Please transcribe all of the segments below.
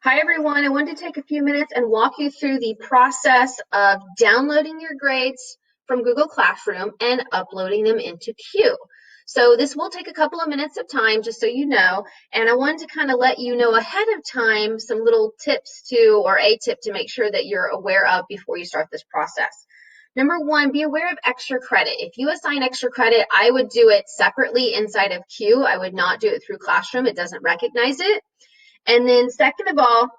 Hi, everyone. I wanted to take a few minutes and walk you through the process of downloading your grades from Google Classroom and uploading them into Q. So this will take a couple of minutes of time, just so you know, and I wanted to kind of let you know ahead of time some little tips or a tip to make sure that you're aware of before you start this process. Number one, be aware of extra credit. If you assign extra credit, I would do it separately inside of Q. I would not do it through Classroom. It doesn't recognize it. And then second of all,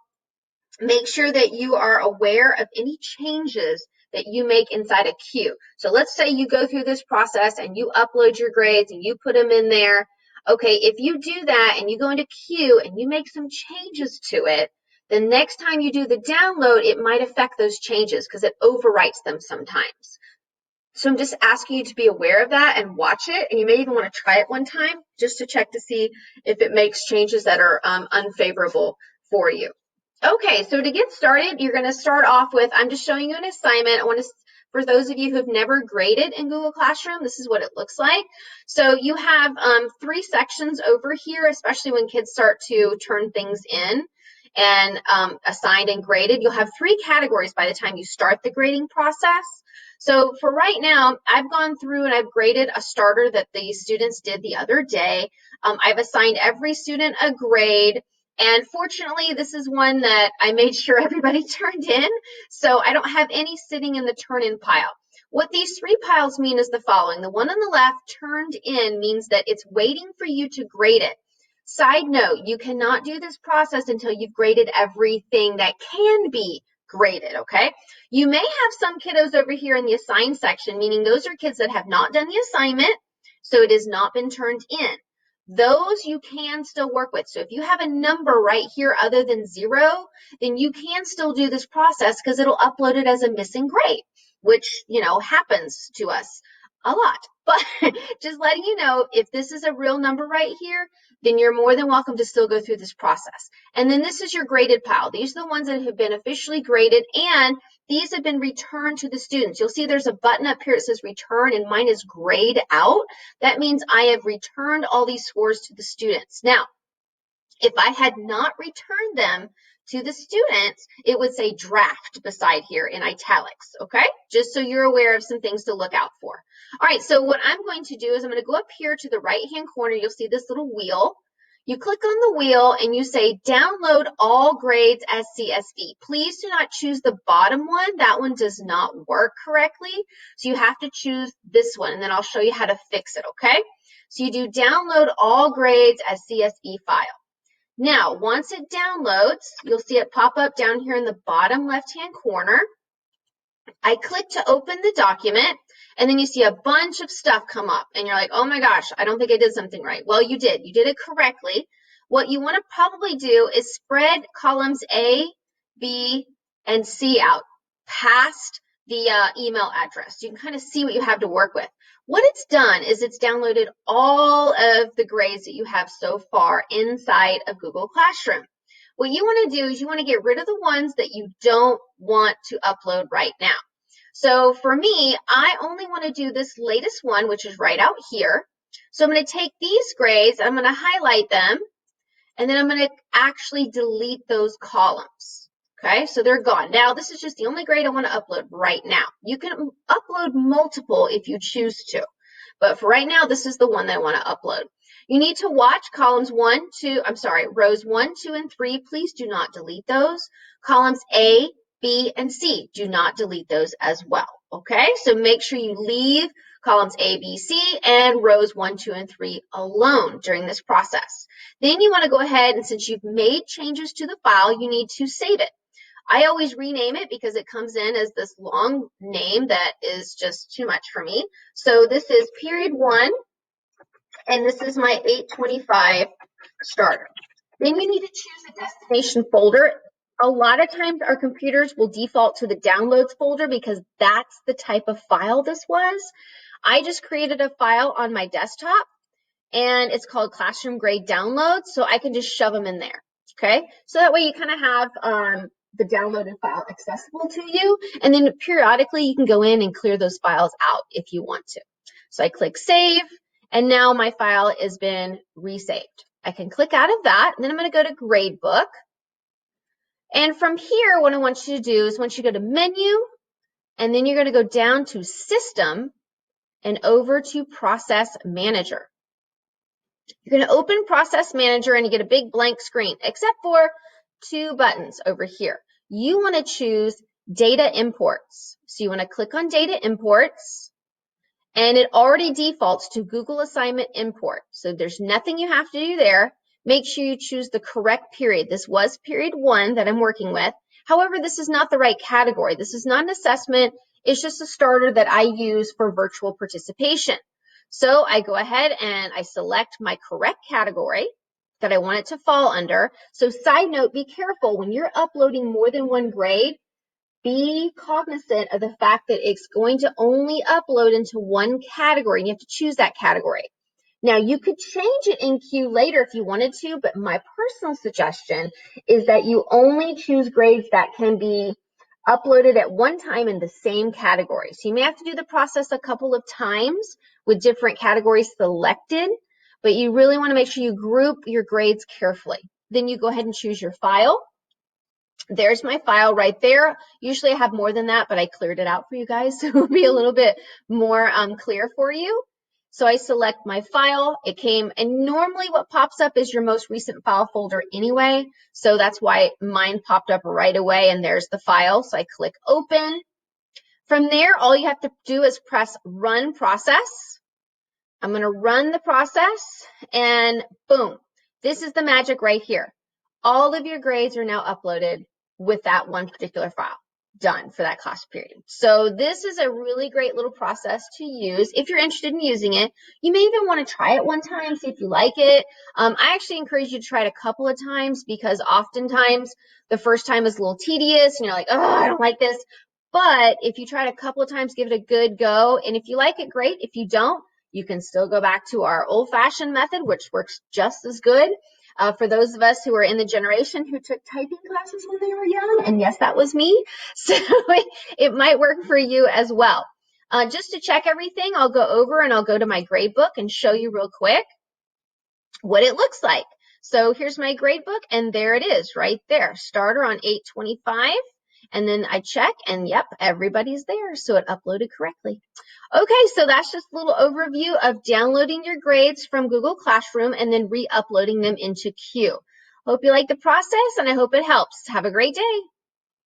make sure that you are aware of any changes that you make inside a Q. So let's say you go through this process and you upload your grades and you put them in there. Okay, if you do that and you go into Q and you make some changes to it, the next time you do the download, it might affect those changes because it overwrites them sometimes. So I'm just asking you to be aware of that and watch it. And you may even want to try it one time just to check to see if it makes changes that are unfavorable for you. Okay, so to get started, you're going to start off with, I'm just showing you an assignment. I want to, for those of you who've never graded in Google Classroom, this is what it looks like. So you have three sections over here, especially when kids start to turn things in and assigned and graded. You'll have three categories by the time you start the grading process. So for right now, I've gone through and I've graded a starter that the students did the other day. I've assigned every student a grade. And fortunately, this is one that I made sure everybody turned in, so I don't have any sitting in the turn-in pile. What these three piles mean is the following. The one on the left, turned in, means that it's waiting for you to grade it. Side note, you cannot do this process until you've graded everything that can be graded, okay? You may have some kiddos over here in the assigned section, meaning those are kids that have not done the assignment, so it has not been turned in. Those you can still work with. So if you have a number right here other than 0, then you can still do this process because it'll upload it as a missing grade, which, happens to us a lot. But just letting you know, if this is a real number right here, then you're more than welcome to still go through this process. And then this is your graded pile. These are the ones that have been officially graded, and these have been returned to the students. You'll see there's a button up here that says return, and mine is grayed out. That means I have returned all these scores to the students. Now, if I had not returned them to the students, it would say draft beside here in italics, okay? Just so you're aware of some things to look out for. All right, so what I'm going to do is I'm going to go up here to the right-hand corner. You'll see this little wheel. You click on the wheel and you say download all grades as CSV. Please do not choose the bottom one. That one does not work correctly. So you have to choose this one, and then I'll show you how to fix it, okay? So you do download all grades as CSV file. Now, once it downloads, you'll see it pop up down here in the bottom left-hand corner. I click to open the document, and then you see a bunch of stuff come up, and you're like, oh my gosh, I don't think I did something right. Well, you did. You did it correctly. What you want to probably do is spread columns A, B, and C out past the email address. You can kind of see what you have to work with. What it's done is it's downloaded all of the grades that you have so far inside of Google Classroom. What you want to do is you want to get rid of the ones that you don't want to upload right now. So for me, I only want to do this latest one, which is right out here. So I'm going to take these grades, I'm going to highlight them, and then I'm going to actually delete those columns. Okay, so they're gone. Now, this is just the only grade I want to upload right now. You can upload multiple if you choose to, but for right now, this is the one that I want to upload. You need to watch rows 1, 2, and 3. Please do not delete those. Columns A, B, and C, do not delete those as well. Okay, so make sure you leave columns A, B, C, and rows 1, 2, and 3 alone during this process. Then you want to go ahead, and since you've made changes to the file, you need to save it. I always rename it because it comes in as this long name that is just too much for me. So this is period 1, and this is my 825 starter. Then you need to choose a destination folder. A lot of times our computers will default to the downloads folder because that's the type of file this was. I just created a file on my desktop, and it's called Classroom Grade Downloads, so I can just shove them in there, okay? So that way you kind of have the downloaded file accessible to you, and then periodically you can go in and clear those files out if you want to. So I click Save, and now my file has been resaved. I can click out of that, and then I'm going to go to Gradebook. And from here, what I want you to do is once you go to menu, and then you're going to go down to system and over to process manager. You're going to open process manager and you get a big blank screen, except for 2 buttons over here. You want to choose data imports. So you want to click on data imports, and it already defaults to Google assignment import. So there's nothing you have to do there. Make sure you choose the correct period. This was period 1 that I'm working with. However, this is not the right category. This is not an assessment. It's just a starter that I use for virtual participation. So I go ahead and I select my correct category that I want it to fall under. So side note, be careful when you're uploading more than 1 grade. Be cognizant of the fact that it's going to only upload into 1 category, and you have to choose that category. Now, you could change it in Q later if you wanted to, but my personal suggestion is that you only choose grades that can be uploaded at one time in the same category. So you may have to do the process a couple of times with different categories selected, but you really want to make sure you group your grades carefully. Then you go ahead and choose your file. There's my file right there. Usually I have more than that, but I cleared it out for you guys, so it will be a little bit more clear for you. So I select my file. It came, and normally what pops up is your most recent file folder anyway. So that's why mine popped up right away, and there's the file. So I click open. From there, all you have to do is press run process. I'm going to run the process, and boom, this is the magic right here. All of your grades are now uploaded with that one particular file done for that class period. So this is a really great little process to use if you're interested in using it. You may even want to try it one time, see if you like it. I actually encourage you to try it a couple of times because oftentimes the first time is a little tedious and you're like, oh, I don't like this. But if you try it a couple of times, give it a good go. And if you like it, great. If you don't, you can still go back to our old-fashioned method, which works just as good. For those of us who are in the generation who took typing classes when they were young, and yes, that was me, so it might work for you as well. Just to check everything, I'll go over and I'll go to my grade book and show you real quick what it looks like. So here's my grade book, and there it is right there. Starter on 8/25, and then I check, and yep, everybody's there, so it uploaded correctly. Okay, so that's just a little overview of downloading your grades from Google Classroom and then re-uploading them into Q. Hope you like the process, and I hope it helps. Have a great day.